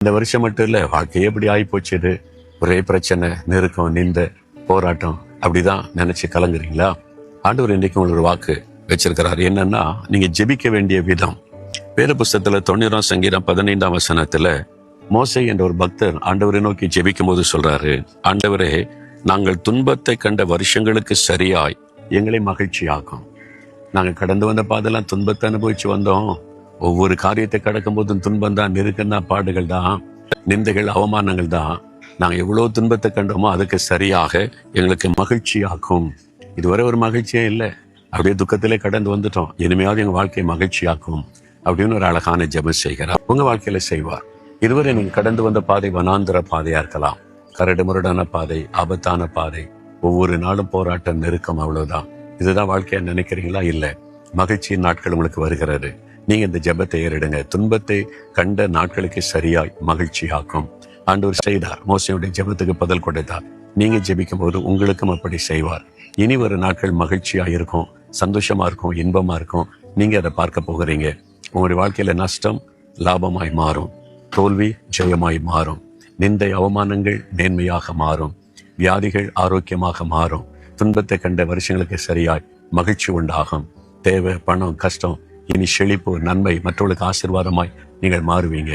இந்த வருஷம் மட்டும் இல்ல, வாழ்க்கையே எப்படி ஆகி போச்சு. இது ஒரே பிரச்சனை, நெருக்கம், நிந்த, போராட்டம், அப்படிதான் நினைச்சு கலங்குறீங்களா? ஆண்டவர் இன்னைக்கு உங்களுக்கு ஒரு வாக்கு வச்சிருக்கிறார். என்னன்னா, நீங்க ஜெபிக்க வேண்டிய விதம். வேத புஸ்தகத்துல 90 சங்கீதம் 15 வசனத்துல மோசே என்ற ஒரு பக்தர் ஆண்டவரை நோக்கி ஜெபிக்கும் போது சொல்றாரு, ஆண்டவரே, நாங்கள் துன்பத்தை கண்ட வருஷங்களுக்கு சரியாய் எங்களை மகிழ்ச்சியாக்கும். நாங்க கடந்து வந்த பாதெல்லாம் துன்பத்தை அனுபவிச்சு வந்தோம். ஒவ்வொரு காரியத்தை கடக்கும் போதும் துன்பம் தான், நெருக்கம் தான், பாடுகள் தான், நிந்தைகள், அவமானங்கள் தான். நாங்க எவ்வளவு துன்பத்தை கண்டோமோ அதுக்கு சரியாக எங்களுக்கு மகிழ்ச்சியாக்கும். இதுவரை ஒரு மகிழ்ச்சியே இல்லை, அப்படியே துக்கத்திலே கடந்து வந்துட்டோம். இனிமையாவது எங்க வாழ்க்கையை மகிழ்ச்சியாக்கும் அப்படின்னு ஒரு அழகான ஜெபம் செய்கிறார். உங்க வாழ்க்கையில செய்வார். இதுவரை நீங்க கடந்து வந்த பாதை வனாந்திர பாதையா இருக்கலாம், கரடு முரடான பாதை, ஆபத்தான பாதை, ஒவ்வொரு நாளும் போராட்டம், நெருக்கம், அவ்வளவுதான். இதுதான் வாழ்க்கையா நினைக்கிறீங்களா? இல்ல, மகிழ்ச்சியின் நாட்கள் உங்களுக்கு வருகிறது. நீங்க இந்த ஜெபத்தை ஏறிடுங்க. துன்பத்தை கண்ட நாட்களுக்கு சரியாய் மகிழ்ச்சியாக்கும். ஆண்டவர் செய்தார். மோசேயுடைய ஜெபத்துக்கு பதில் கொடுத்தார். நீங்க ஜெபிக்கும் போது உங்களுக்கும் அப்படி செய்வார். இனி ஒரு நாட்கள் மகிழ்ச்சியா இருக்கும், சந்தோஷமா இருக்கும், இன்பமா இருக்கும். நீங்க அதை பார்க்க போகிறீங்க. உங்களுடைய வாழ்க்கையில நஷ்டம் லாபமாய் மாறும், தோல்வி ஜெயமாய் மாறும், நிந்தை அவமானங்கள் மேன்மையாக மாறும், வியாதிகள் ஆரோக்கியமாக மாறும். துன்பத்தை கண்ட வருஷங்களுக்கு சரியாய் மகிழ்ச்சி உண்டாகும். தேவை, பணம், கஷ்டம், இனி செழிப்பு, நன்மை, மற்றவர்களுக்கு ஆசீர்வாதமாய் நீங்கள் மாறுவீங்க.